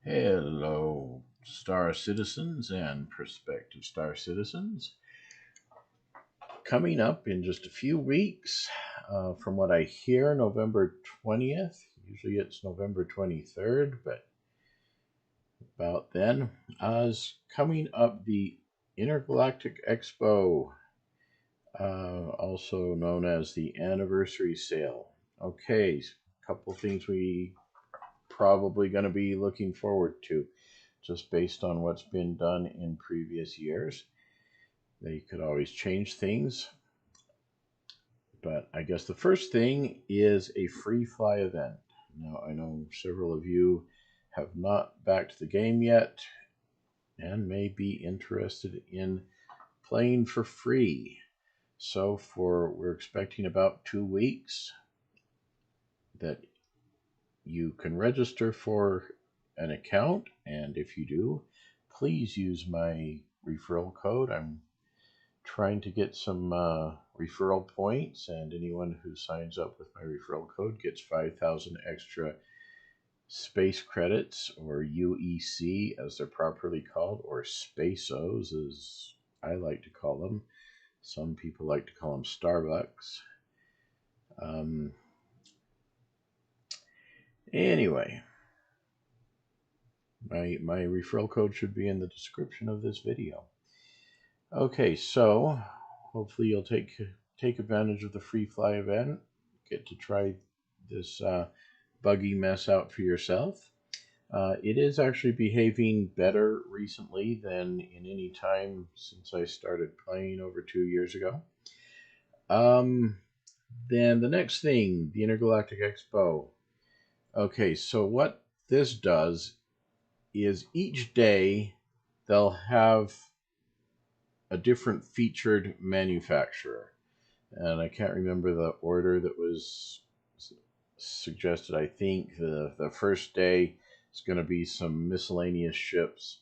Hello, Star Citizens and prospective Star Citizens. Coming up in just a few weeks, from what I hear, November 20th. Usually it's November 23rd, but about then, is coming up the Intergalactic Expo, also known as the Anniversary Sale. Okay, a couple things we probably going to be looking forward to, just based on what's been done in previous years. They could always change things, but I guess the first thing is a free fly event. Now, I know several of you have not backed the game yet and may be interested in playing for free. So we're expecting about 2 weeks that you can register for an account, and if you do, please use my referral code. I'm trying to get some referral points, and anyone who signs up with my referral code gets 5,000 extra space credits, or UEC as they're properly called, or Spaceos as I like to call them. Some people like to call them Starbucks. Anyway, my referral code should be in the description of this video. Okay, so hopefully you'll take advantage of the free fly event, get to try this buggy mess out for yourself. It is actually behaving better recently than in any time since I started playing over 2 years ago. Then the next thing, the Intergalactic Expo. Okay, so what this does is each day they'll have a different featured manufacturer. And I can't remember the order that was suggested. I think the first day is going to be some miscellaneous ships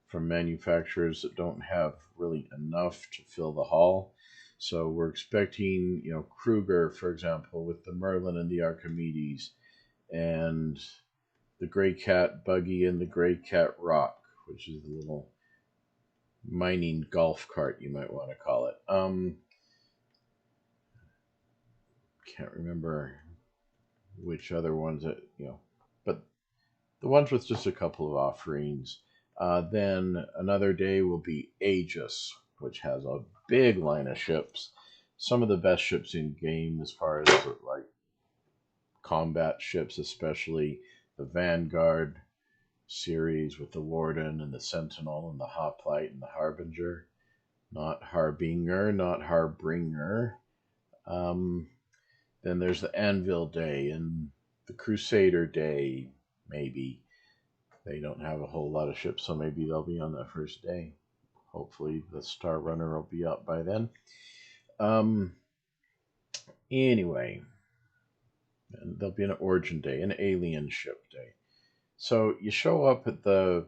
from manufacturers that don't have really enough to fill the hall. So we're expecting, Kruger, for example, with the Merlin and the Archimedes, and the Gray Cat Buggy and the Gray Cat Rock, which is the little mining golf cart, you might want to call it. Can't remember which other ones that, but the ones with just a couple of offerings. Then another day will be Aegis, which has a big line of ships. Some of the best ships in game as far as like combat ships, especially the Vanguard series with the Warden and the Sentinel and the Hoplite and the Harbinger. Not Harbinger, not Harbringer. Then there's the Anvil Day and the Crusader Day, maybe. They don't have a whole lot of ships, so maybe they'll be on that first day. Hopefully the Star Runner will be up by then. Anyway, and there'll be an Origin Day, an Alien Ship Day. So you show up at the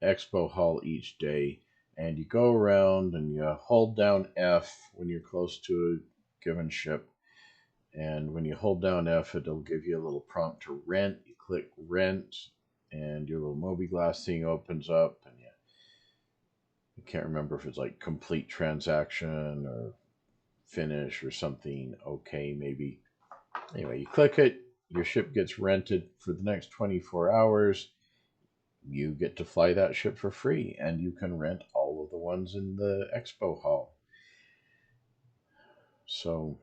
expo hall each day, and you go around and you hold down F when you're close to a given ship. And when you hold down F, it'll give you a little prompt to rent. You click rent, and your little mobi-glass thing opens up, and you can't remember if it's like complete transaction or finish or something. Okay, maybe. Anyway, you click it, your ship gets rented for the next 24 hours. You get to fly that ship for free, and you can rent all of the ones in the expo hall. So,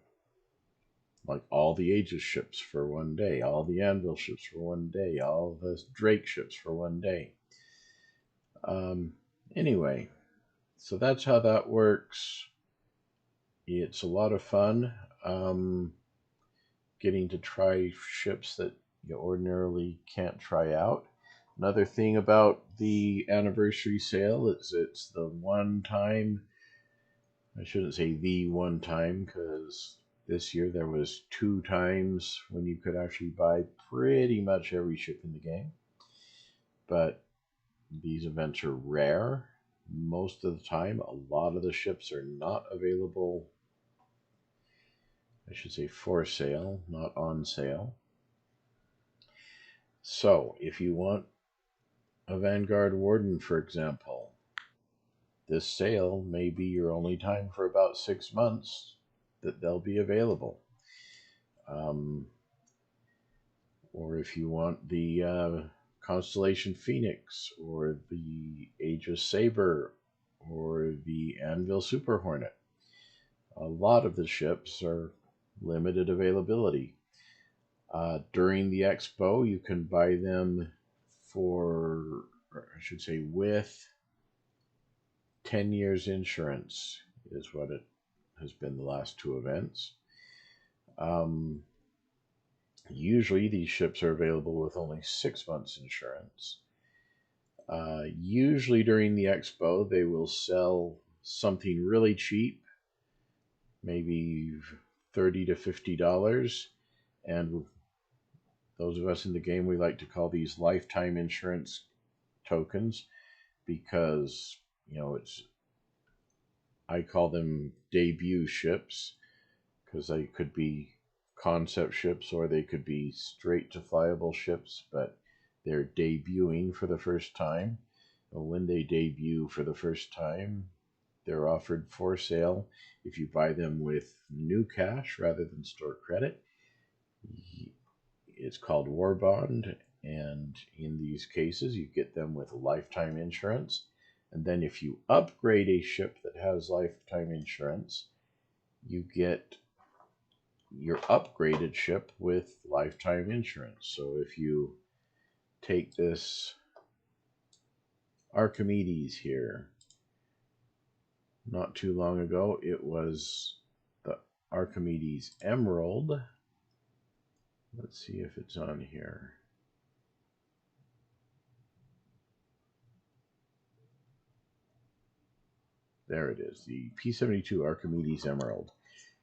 like all the Aegis ships for one day, all the Anvil ships for one day, all the Drake ships for one day. Anyway, so that's how that works. It's a lot of fun. Getting to try ships that you ordinarily can't try out. Another thing about the anniversary sale is it's the one time, I shouldn't say the one time, because this year there was 2 times when you could actually buy pretty much every ship in the game. But these events are rare. Most of the time, a lot of the ships are not available, I should say for sale, not on sale. So if you want a Vanguard Warden, for example. This sale may be your only time for about 6 months that they'll be available. Or if you want the Constellation Phoenix, or the Aegis Saber, or the Anvil Super Hornet. A lot of the ships are limited availability. During the expo, you can buy them for, or I should say, with 10 years insurance is what it has been the last 2 events. Usually these ships are available with only 6 months insurance. Usually during the expo, they will sell something really cheap, maybe $30 to $50. And those of us in the game, we like to call these lifetime insurance tokens because, I call them debut ships because they could be concept ships or they could be straight to flyable ships, but they're debuting for the first time. When they debut for the first time, they're offered for sale. If you buy them with new cash rather than store credit, it's called War Bond, and in these cases you get them with lifetime insurance. And then if you upgrade a ship that has lifetime insurance, you get your upgraded ship with lifetime insurance. So if you take this Archimedes here, not too long ago it was the Archimedes Emerald. Let's see if it's on here. There it is, the P-72 Archimedes Emerald.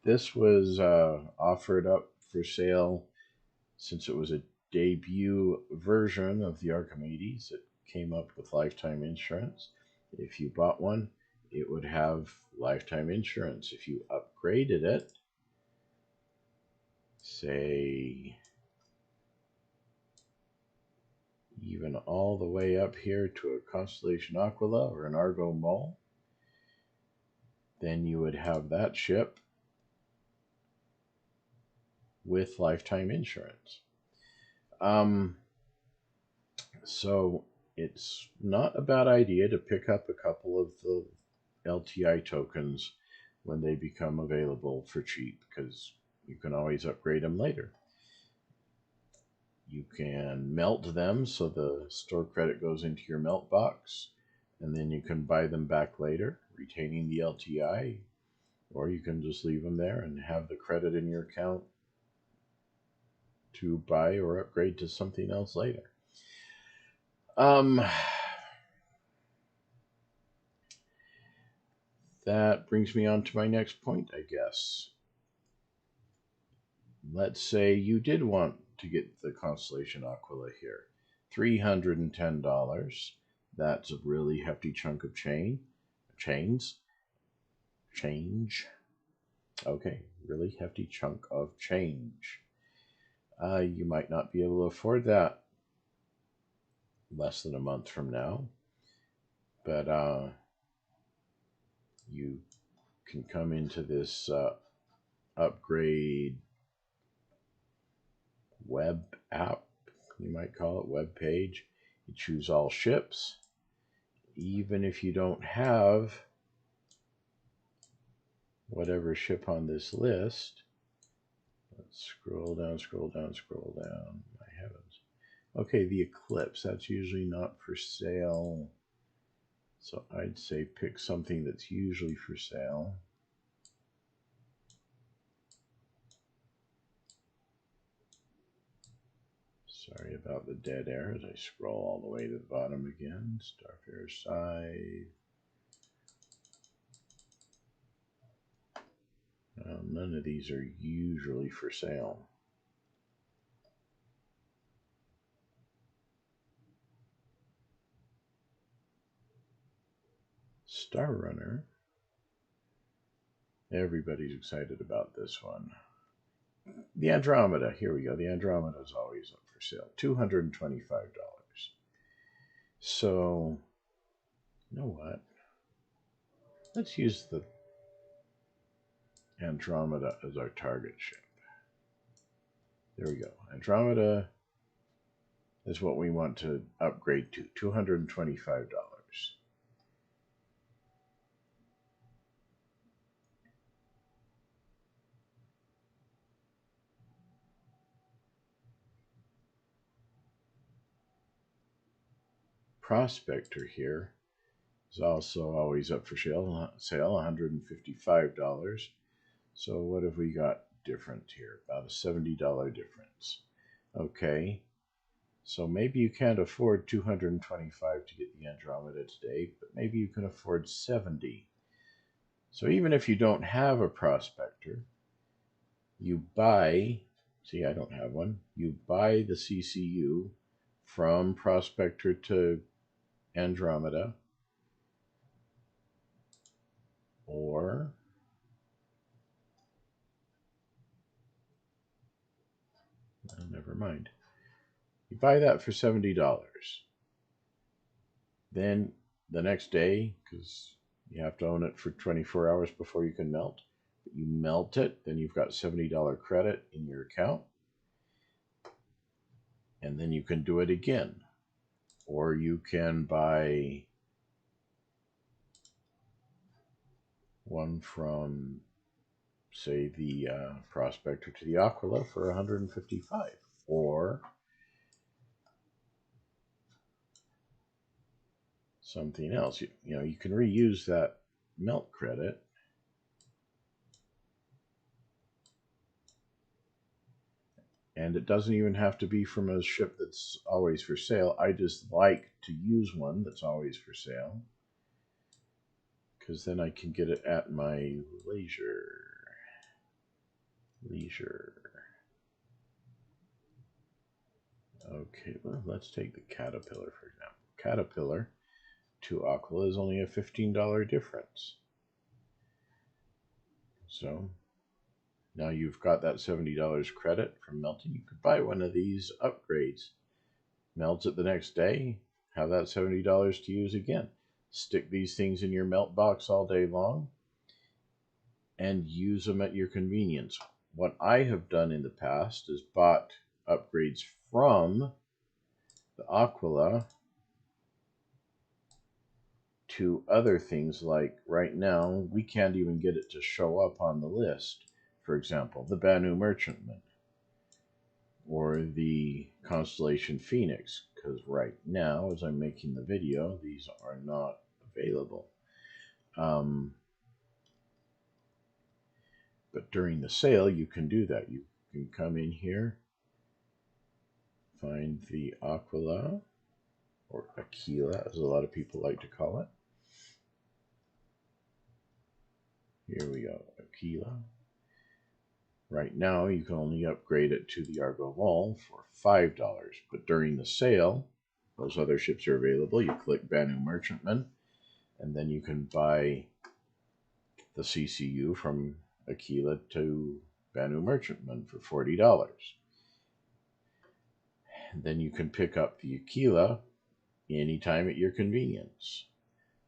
This was offered up for sale since it was a debut version of the Archimedes. It came up with lifetime insurance. If you bought one, it would have lifetime insurance. If you upgraded it, say even all the way up here to a Constellation Aquila or an Argo Mole, then you would have that ship with lifetime insurance. So it's not a bad idea to pick up a couple of the LTI tokens when they become available for cheap, because you can always upgrade them later. You can melt them so the store credit goes into your melt box, and then you can buy them back later, retaining the LTI, or you can just leave them there and have the credit in your account to buy or upgrade to something else later. That brings me on to my next point, I guess. Let's say you did want to get the Constellation Aquila here. $310. That's a really hefty chunk of change. Okay, really hefty chunk of change. You might not be able to afford that less than a month from now, but you can come into this upgrade web app, you might call it, web page. You choose all ships. Even if you don't have whatever ship on this list, let's scroll down. My heavens. Okay, the Eclipse, that's usually not for sale. So I'd say pick something that's usually for sale. Sorry about the dead air as I scroll all the way to the bottom again. Starfarer Scythe. None of these are usually for sale. Star Runner. Everybody's excited about this one. The Andromeda. Here we go. The Andromeda is always up for sale. $225. So, you know what? Let's use the Andromeda as our target ship. There we go. Andromeda is what we want to upgrade to, $225. Prospector here is also always up for sale, $155. So what have we got different here? About a $70 difference. Okay, so maybe you can't afford $225 to get the Andromeda today, but maybe you can afford $70. So even if you don't have a prospector, you buy, see I don't have one, you buy the CCU from prospector to Andromeda, or never mind. You buy that for $70. Then the next day, because you have to own it for 24 hours before you can melt, but you melt it, then you've got $70 credit in your account, and then you can do it again. Or you can buy one from, say, the prospector to the Aquila for $155, or something else. You know, you can reuse that melt credit. And it doesn't even have to be from a ship that's always for sale. I just like to use one that's always for sale, because then I can get it at my leisure. Okay, well, let's take the Caterpillar, for example. Caterpillar to Aquila is only a $15 difference. So now you've got that $70 credit from melting. You could buy one of these upgrades. Melt it the next day, have that $70 to use again. Stick these things in your melt box all day long and use them at your convenience. What I have done in the past is bought upgrades from the Aquila to other things, like right now we can't even get it to show up on the list. For example, the Banu Merchantman or the Constellation Phoenix, because right now, as I'm making the video, these are not available. But during the sale, you can do that. You can come in here, find the Aquila, or Aquila, as a lot of people like to call it. Here we go, Aquila. Right now, you can only upgrade it to the Argo Wall for $5, but during the sale, those other ships are available. You click Banu Merchantman, and then you can buy the CCU from Aquila to Banu Merchantman for $40. And then you can pick up the Aquila anytime at your convenience.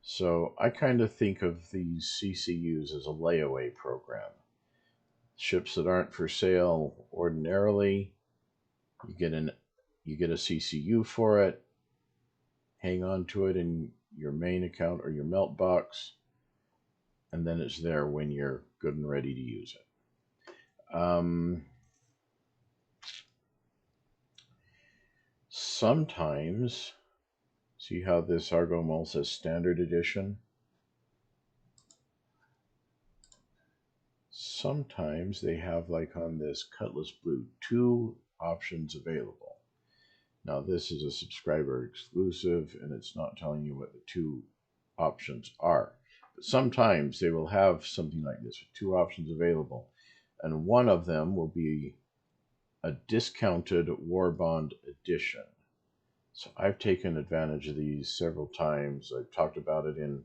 So I kind of think of these CCUs as a layaway program. Ships that aren't for sale ordinarily, you get a CCU for it, hang on to it in your main account or your melt box, and then it's there when you're good and ready to use it. Sometimes, see how this Argo Mole says Standard Edition? Sometimes they have, like on this Cutlass Blue, 2 options available. Now this is a subscriber exclusive, and it's not telling you what the 2 options are. But sometimes they will have something like this with 2 options available, and one of them will be a discounted War Bond edition. So I've taken advantage of these several times. I've talked about it in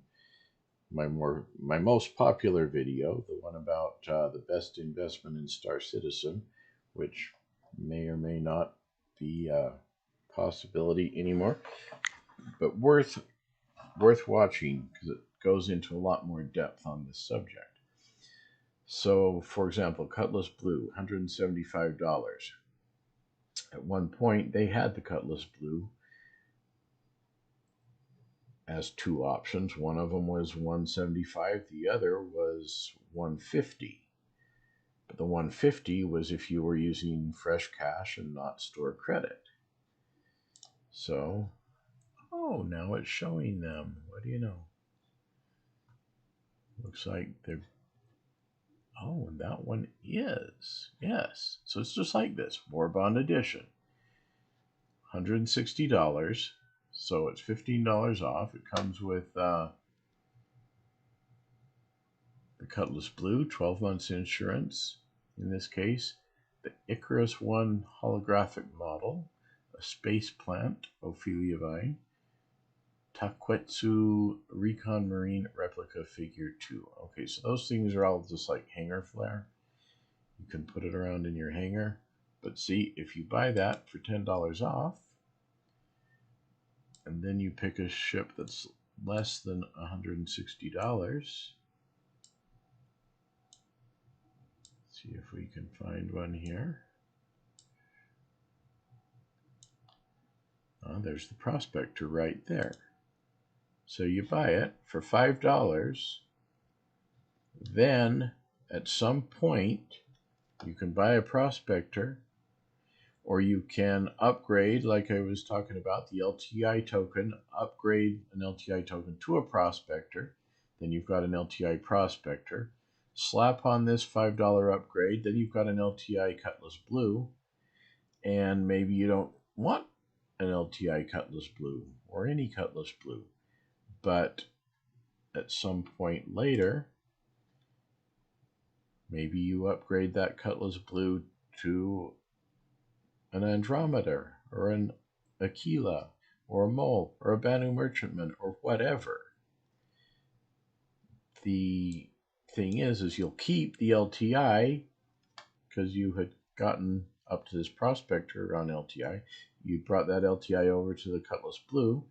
my most popular video, the one about the best investment in Star Citizen, which may or may not be a possibility anymore. but worth watching because it goes into a lot more depth on this subject. So, for example, Cutlass Blue, $175. At one point, they had the Cutlass Blue as two options. One of them was $175, the other was $150. But the $150 was if you were using fresh cash and not store credit. So, oh, now it's showing them. What do you know? Looks like they're, oh, and that one is, yes. So it's just like this, War Bond Edition. $160, so it's $15 off. It comes with the Cutlass Blue, 12 months insurance. In this case, the Icarus One holographic model, a space plant, Ophelia Vine, Taquetsu Recon Marine replica figure 2. Okay, so those things are all just like hanger flare. You can put it around in your hanger. But see, if you buy that for $10 off, and then you pick a ship that's less than $160, see if we can find one here. Oh, there's the prospector right there. So you buy it for $5. Then at some point you can buy a prospector, or you can upgrade, like I was talking about, the LTI token, upgrade an LTI token to a prospector. Then you've got an LTI prospector. Slap on this $5 upgrade, then you've got an LTI Cutlass Blue, and maybe you don't want an LTI Cutlass Blue or any Cutlass Blue, but at some point later, maybe you upgrade that Cutlass Blue to an Andromeda or an Aquila or a Mole or a Banu Merchantman or whatever. The thing is you'll keep the LTI because you had gotten up to this prospector on LTI. You brought that LTI over to the Cutlass Blue.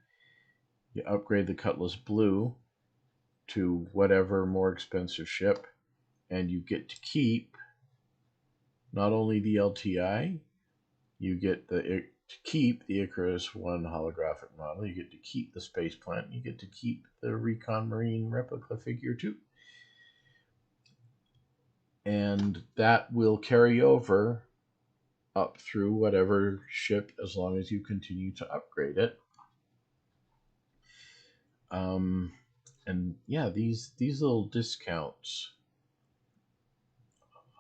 You upgrade the Cutlass Blue to whatever more expensive ship, and you get to keep not only the LTI, you get to keep the Icarus One holographic model, you get to keep the space plant, you get to keep the Recon Marine replica figure 2. And that will carry over up through whatever ship as long as you continue to upgrade it. And yeah, these little discounts,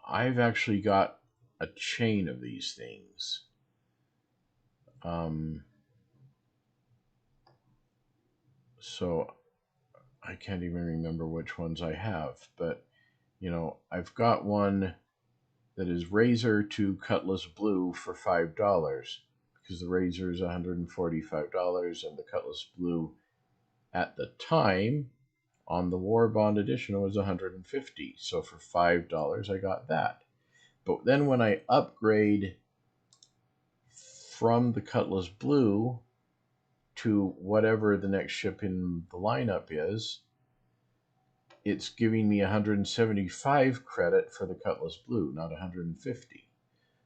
I've actually got a chain of these things. So I can't even remember which ones I have, but you know, I've got one that is Razor to Cutlass Blue for $5 because the Razor is $145 and the Cutlass Blue at the time on the War Bond Edition was $150. So for $5 I got that. But then when I upgrade from the Cutlass Blue to whatever the next ship in the lineup is, it's giving me 175 credit for the Cutlass Blue, not 150.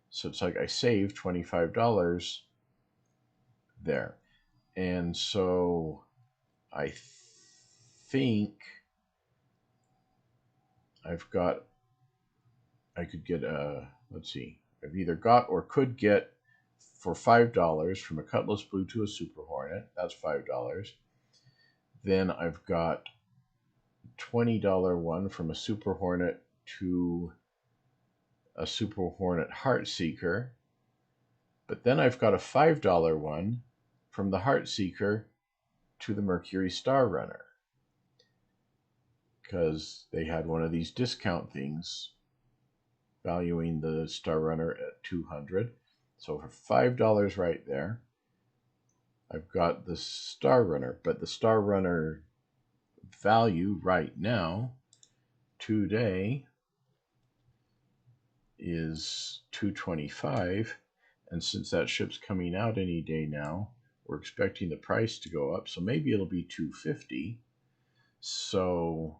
So it's like I saved $25 there. And so I think I could get let's see, I've either got or could get for $5 from a Cutlass Blue to a Super Hornet. That's $5. Then I've got $20 one from a Super Hornet to a Super Hornet Heartseeker. But then I've got a $5 one from the Heartseeker to the Mercury Star Runner, because they had one of these discount things valuing the Star Runner at $200. So for $5 right there, I've got the Star Runner. But the Star Runner value right now, today, is $225. And since that ship's coming out any day now, we're expecting the price to go up, so maybe it'll be 250. So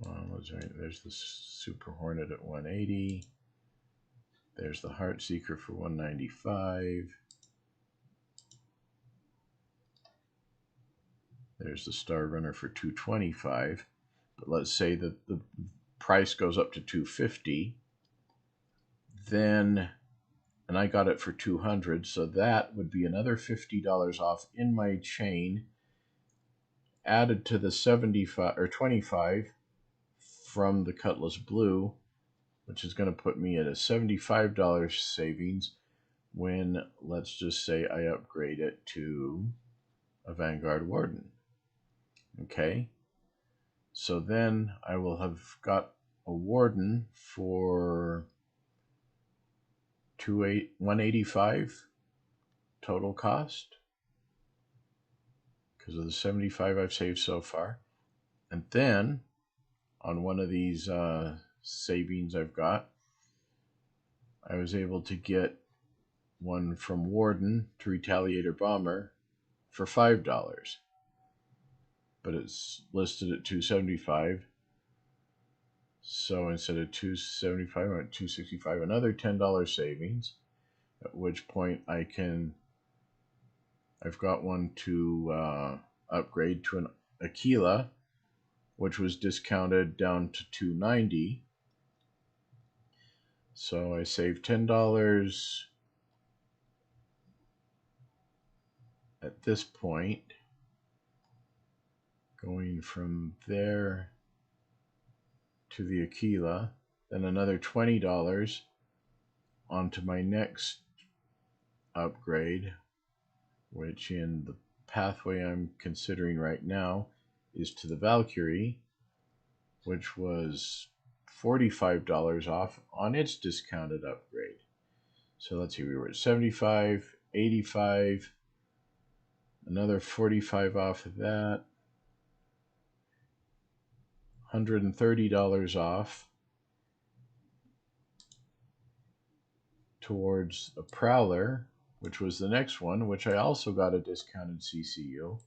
come on, there's the Super Hornet at 180. There's the Heartseeker for 195. There's the Star Runner for 225. But let's say that the price goes up to 250. Then, and I got it for 200, so that would be another $50 off in my chain, added to the 75 or 25 from the Cutlass Blue, which is going to put me at a $75 savings when, let's just say, I upgrade it to a Vanguard Warden. Okay, so then I will have got a Warden for 185 total cost because of the 75 I've saved so far. And then on one of these savings I've got, I was able to get one from Warden to Retaliator Bomber for $5. But it's listed at $275. So instead of $275, I'm at $265, another $10 savings, at which point I've got one to upgrade to an Aquila, which was discounted down to $290. So I saved $10 at this point, going from there to the Aquila, then another $20 onto my next upgrade, which in the pathway I'm considering right now is to the Valkyrie, which was $45 off on its discounted upgrade. So let's see, we were at 75, 85, another 45 off of that, $130 off towards a Prowler, which was the next one, which I also got a discounted CCU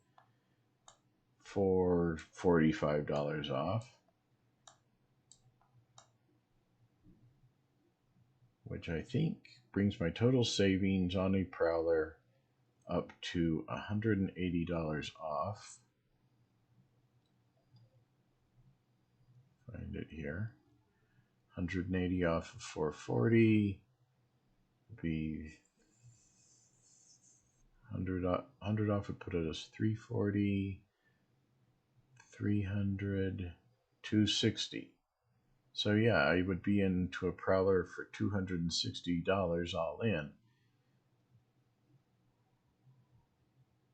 for $45 off, which I think brings my total savings on a Prowler up to $180 off. Find it here. 180 off of 440 would be 100 off would put it as 340, 300, 260. So yeah, I would be into a Prowler for $260 all in,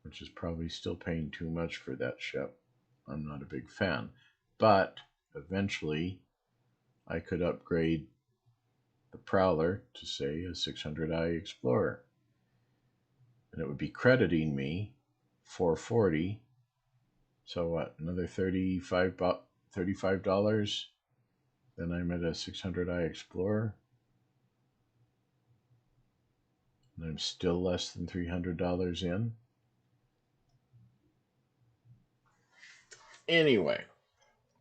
which is probably still paying too much for that ship. I'm not a big fan, but eventually I could upgrade the Prowler to, say, a 600i Explorer, and it would be crediting me $440. So what, another $35? Then I'm at a 600i Explorer, and I'm still less than $300 in. Anyway,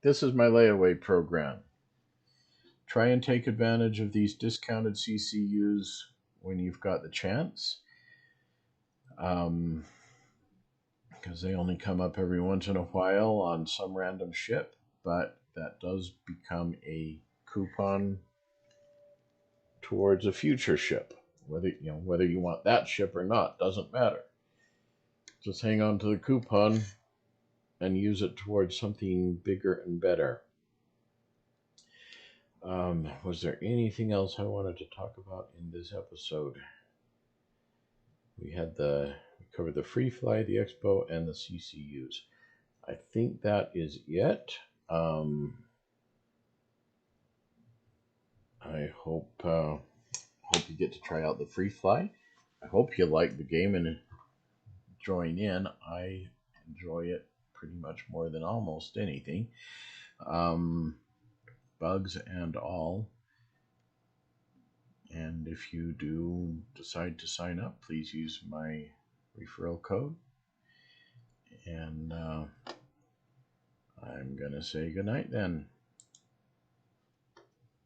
this is my layaway program. Try and take advantage of these discounted CCUs when you've got the chance, because they only come up every once in a while on some random ship, but that does become a coupon towards a future ship. Whether you want that ship or not doesn't matter. Just hang on to the coupon and use it towards something bigger and better. Was there anything else I wanted to talk about in this episode? We covered the Free Fly, the Expo, and the CCUs. I think that is it. I hope you get to try out the Free Fly. I hope you like the game and join in. I enjoy it pretty much more than almost anything. Bugs and all. And if you do decide to sign up, please use my referral code. And I'm going to say goodnight then.